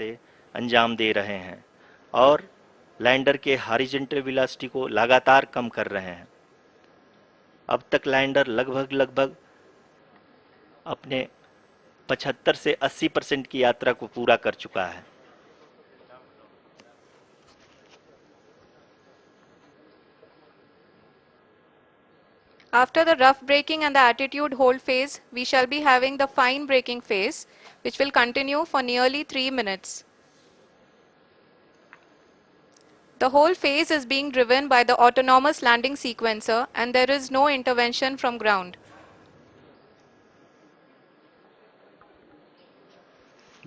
रास्ते अंजाम दे रहे हैं और लैंडर के हॉरिजॉन्टल वेलोसिटी को लगातार कम कर रहे हैं। अब तक लैंडर लगभग अपने 75 से 80% की यात्रा को पूरा कर चुका है। After the rough braking and the attitude hold phase, we shall be having the fine braking phase, which will continue for nearly 3 minutes. The whole phase is being driven by the autonomous landing sequencer and there is no intervention from ground.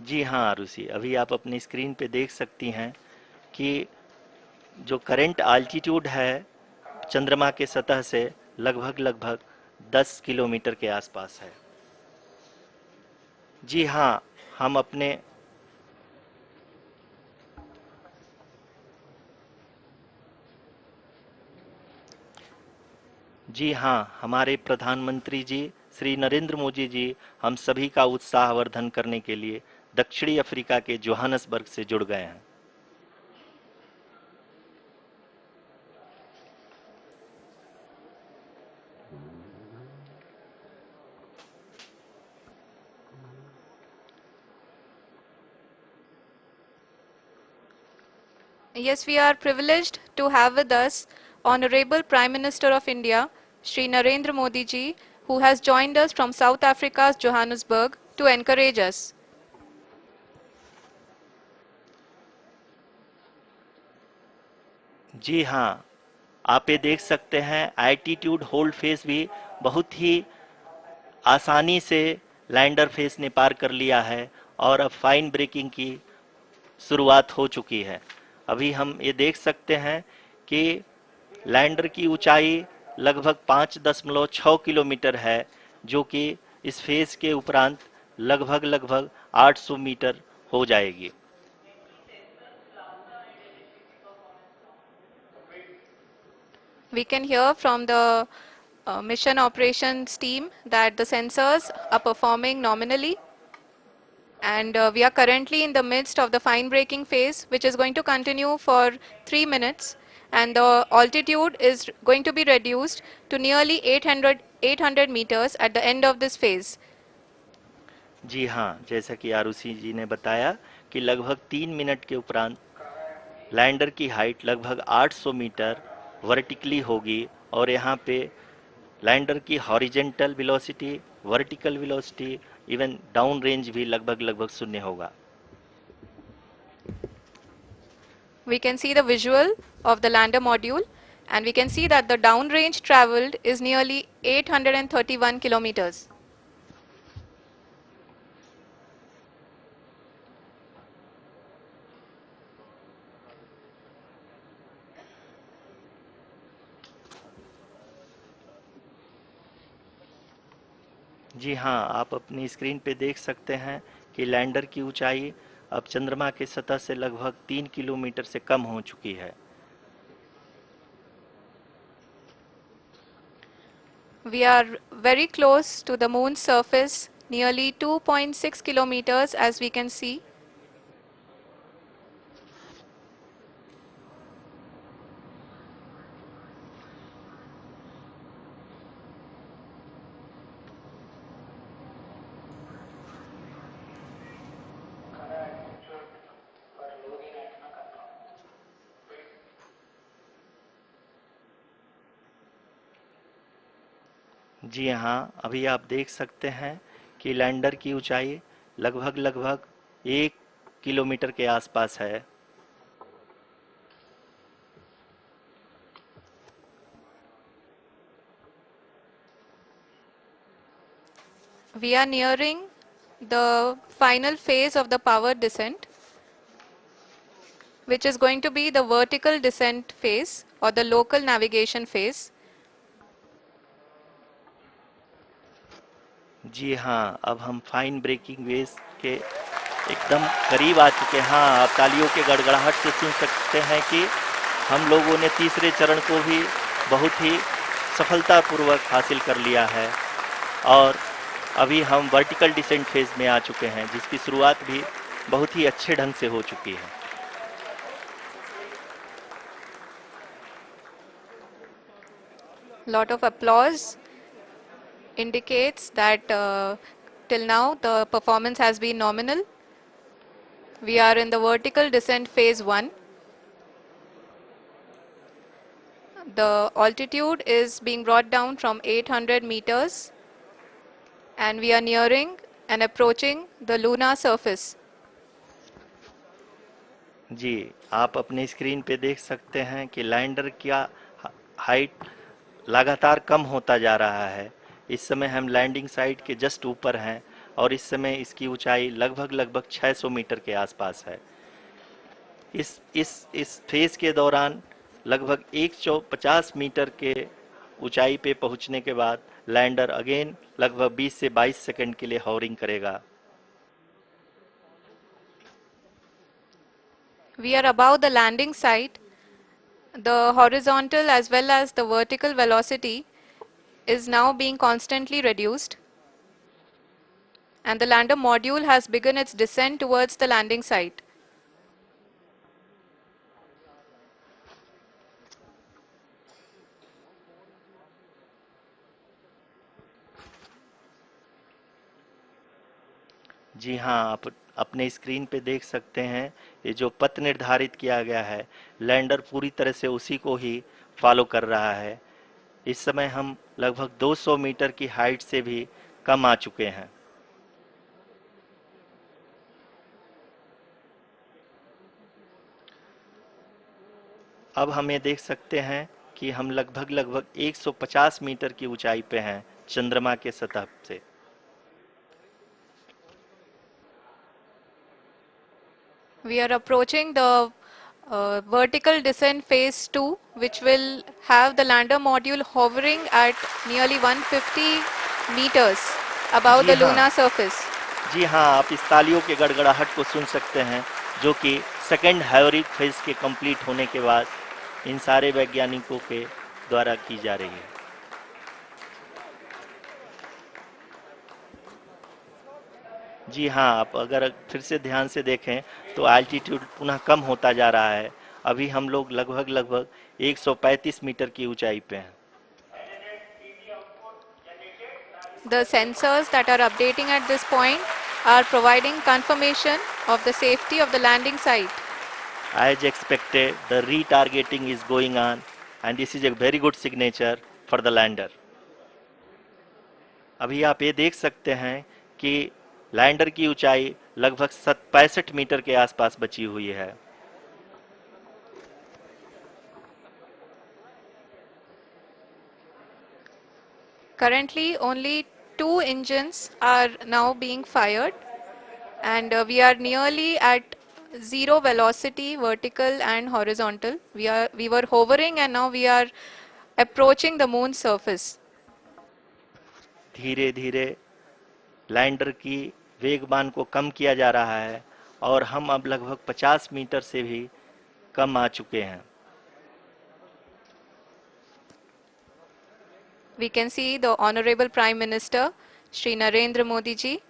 जी हाँ आरुषि, अभी आप अपनी screen पे देख सकती हैं कि जो करंट आल्टीट्यूड है चंद्रमा के सतह से लगभग 10 किलोमीटर के आसपास है। जी हाँ, हम अपने जी हाँ, हमारे प्रधानमंत्री जी श्री नरेंद्र मोदी जी हम सभी का उत्साहवर्धन करने के लिए दक्षिणी अफ्रीका के जोहानसबर्ग से जुड़ गए हैं। Yes, we are privileged to have with us Honorable Prime Minister of India, Shri Narendra Modi ji, who has joined us from South Africa's Johannesburg to encourage us. जी हाँ, आप ये देख सकते हैं एल्टीट्यूड होल्ड फेज भी बहुत ही आसानी से लैंडर फेज ने पार कर लिया है और अब फाइन ब्रेकिंग की शुरुआत हो चुकी है। अभी हम ये देख सकते हैं कि लैंडर की ऊंचाई लगभग 5.6 किलोमीटर है, जो कि इस फेज के उपरांत लगभग 800 मीटर हो जाएगी। We can hear from the mission operations team that the sensors are performing nominally. And we are currently in the midst of the fine braking phase, which is going to continue for 3 minutes. And the altitude is going to be reduced to nearly 800 meters at the end of this phase. जी हाँ, जैसा कि आरुषि जी ने बताया कि लगभग 3 minute के उपरांत lander की हाइट लगभग 800 मीटर वर्टिकली होगी और यहाँ पे लैंडर की horizontal velocity, vertical velocity, even down range भी लगभग शून्य होगा। We can see the visual of the lander module and we can see that the downrange traveled is nearly 831 kilometers. जी हाँ, आप अपनी स्क्रीन पे देख सकते हैं कि लैंडर की ऊंचाई अब चंद्रमा के सतह से लगभग 3 किलोमीटर से कम हो चुकी है। We are very close to the moon's surface, nearly 2.6 kilometers as we can see. जी हाँ, अभी आप देख सकते हैं कि लैंडर की ऊंचाई लगभग 1 किलोमीटर के आसपास है। We are nearing the final phase of the power descent, which is going to be the vertical descent phase or the local navigation phase. जी हाँ, अब हम फाइन ब्रेकिंग वेव के एकदम करीब आ चुके हैं। हाँ, आप तालियों के गड़गड़ाहट से सुन सकते हैं कि हम लोगों ने तीसरे चरण को भी बहुत ही सफलतापूर्वक हासिल कर लिया है और अभी हम वर्टिकल डिसेंट फेज में आ चुके हैं, जिसकी शुरुआत भी बहुत ही अच्छे ढंग से हो चुकी है। Lot of applause indicates that till now the performance has been nominal. We are in the vertical descent phase 1. The altitude is being brought down from 800 meters and we are nearing and approaching the lunar surface. जी, आप अपने screen पे देख सकते हैं कि lander का height लगातार कम होता जा रहा है। इस समय हम लैंडिंग साइट के जस्ट ऊपर हैं और इस समय इसकी ऊंचाई लगभग 600 मीटर के आसपास है। इस फेज के दौरान लगभग 150 मीटर के ऊंचाई पे पहुंचने के बाद लैंडर अगेन लगभग 20 से 22 सेकंड के लिए हॉवरिंग करेगा। We are above the landing site. The horizontal as well as the vertical velocity is now being constantly reduced. And the lander module has begun its descent towards the landing site. जी हाँ, आप अपने screen पे देख सकते हैं ये जो पथ निर्धारित किया गया है, लैंडर पूरी तरह से उसी को ही फॉलो कर रहा है। इस समय हम लगभग 200 मीटर की हाइट से भी कम आ चुके हैं। अब हम ये देख सकते हैं कि हम लगभग 150 मीटर की ऊंचाई पे हैं चंद्रमा के सतह से। We are approaching the vertical descent phase 2, which will have the lander module hovering at nearly 150 meters above ji the हाँ, lunar surface. जी हाँ, आप इस तालियों के गड़गड़ाहट को सुन सकते हैं जो कि सेकेंड हाइवरिक फेज के कंप्लीट होने के बाद इन सारे वैज्ञानिकों के द्वारा की जा रही है। जी हाँ, आप अगर फिर से ध्यान से देखें तो एल्टीट्यूड पुनः कम होता जा रहा है। अभी हम लोग लगभग 135 मीटर की ऊंचाई पे हैं। The sensors that are updating at this point are providing confirmation of the safety of the landing site. As expected, the retargeting is going on and this is a very good signature for the lander. अभी आप ये देख सकते हैं कि lander की ऊंचाई लगभग 65 मीटर के आसपास बची हुई है। Currently, only 2 engines are now being fired, and we are nearly at zero velocity, vertical and horizontal. We were hovering, and now we are approaching the moon's surface. धीरे धीरे लैंडर की वेगमान को कम किया जा रहा है और हम अब लगभग 50 मीटर से भी कम आ चुके हैं। We can see the Honorable Prime Minister, Shri Narendra Modi ji,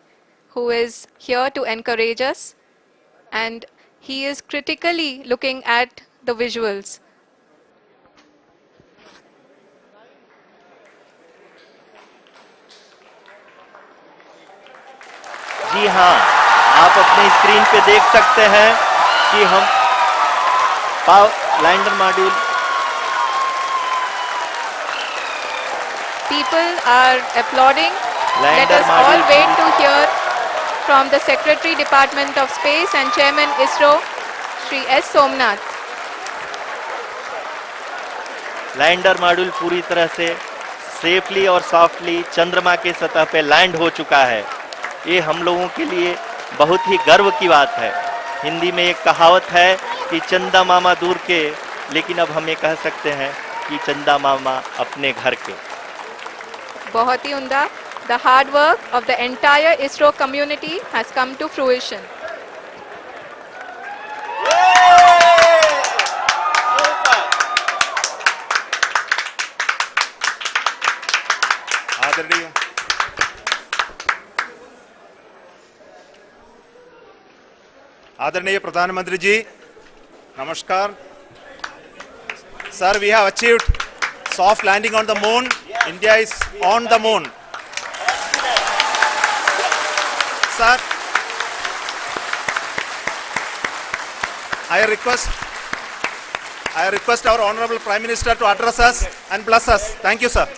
who is here to encourage us, and he is critically looking at the visuals. जी हाँ, आप अपने स्क्रीन पे देख सकते हैं कि हम lander module People are applauding. Let lander us all module wait to hear from the Secretary Department of Space and Chairman ISRO, Shri S. Somnath. Lander module पूरी तरह से सेफली और सॉफ्टली चंद्रमा के सतह पे लैंड हो चुका है। ये हम लोगों के लिए बहुत ही गर्व की बात है। हिंदी में एक कहावत है कि चंदा मामा दूर के, लेकिन अब हम ये कह सकते हैं कि चंदा मामा अपने घर के। बहुत ही उम्दा. The hard work of the entire ISRO community has come to fruition. आदरणीय प्रधानमंत्री जी, नमस्कार. Sir, we have achieved soft landing on the moon. India is on the moon. Sir, I request our Honorable Prime Minister to address us and bless us. Thank you, sir.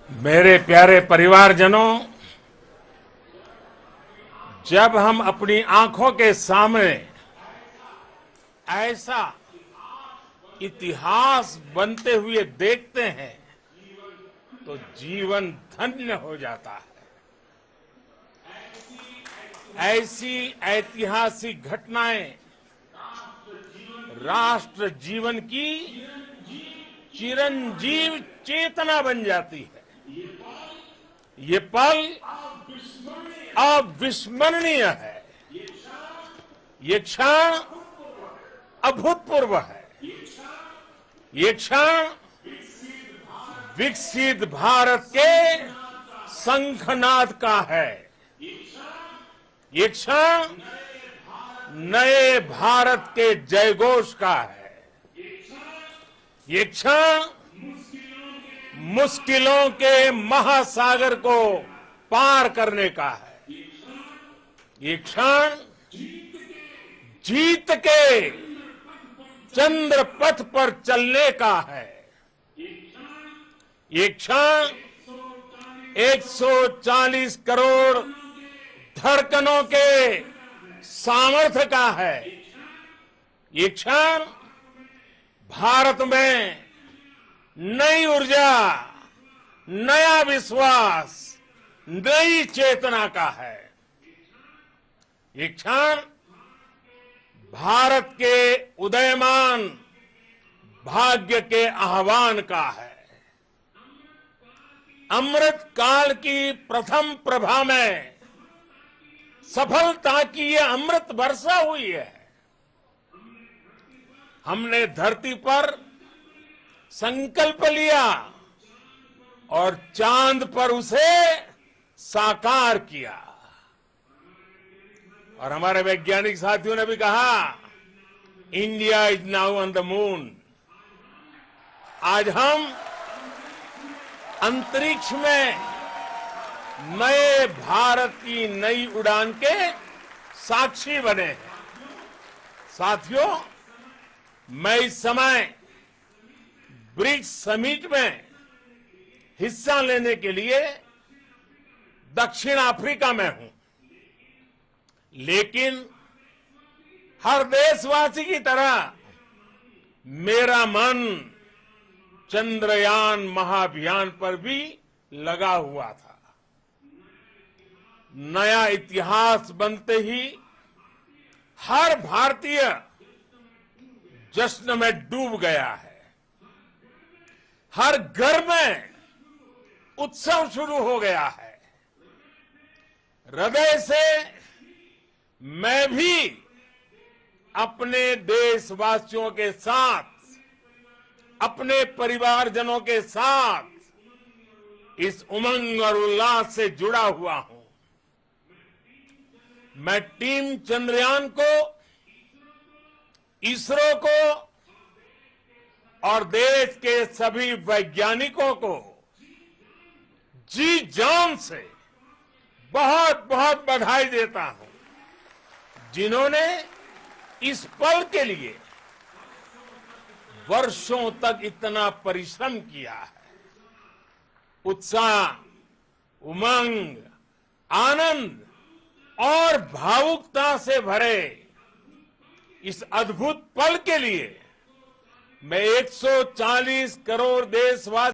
मेरे प्यारे परिवारजनों, जब हम अपनी आंखों के सामने ऐसा इतिहास बनते हुए देखते हैं तो जीवन धन्य हो जाता है. ऐसी ऐतिहासिक घटनाएं राष्ट्र जीवन की चिरंजीव चेतना बन जाती है. ये पल अविस्मरणीय है. ये क्षण अभूतपूर्व है. ये क्षण विकसित भारत के शंखनाद का है. ये क्षण नए भारत के जयघोष का है. ये क्षण मुश्किलों के महासागर को पार करने का है. ये क्षण जीत के चंद्र पथ पर चलने का है. ये क्षण 140 करोड़ धड़कनों के सामर्थ्य का है. ये क्षण भारत में नई ऊर्जा, नया विश्वास, नई चेतना का है. ये क्षण भारत के उदयमान भाग्य के आह्वान का है. अमृत काल की प्रथम प्रभा में सफलता की ये अमृत वर्षा हुई है. हमने धरती पर संकल्प लिया और चांद पर उसे साकार किया. और हमारे वैज्ञानिक साथियों ने भी कहा, India is now on the moon. आज हम अंतरिक्ष में नए भारत की नई उड़ान के साक्षी बने हैं. साथियों, मैं इस समय ब्रिक्स समिट में हिस्सा लेने के लिए दक्षिण अफ्रीका में हूं. लेकिन हर देशवासी की तरह मेरा मन चंद्रयान महाअभियान पर भी लगा हुआ था. नया इतिहास बनते ही हर भारतीय जश्न में डूब गया है. हर घर में उत्सव शुरू हो गया है. हृदय से मैं भी अपने देशवासियों के साथ, अपने परिवारजनों के साथ इस उमंग और उल्लास से जुड़ा हुआ हूं. मैं टीम चंद्रयान को, इसरो को और देश के सभी वैज्ञानिकों को जी जान से बहुत बहुत बधाई देता हूं, जिन्होंने इस पल के लिए वर्षों तक इतना परिश्रम किया है. उत्साह, उमंग, आनंद और भावुकता से भरे इस अद्भुत पल के लिए मैं 140 करोड़ देशवासी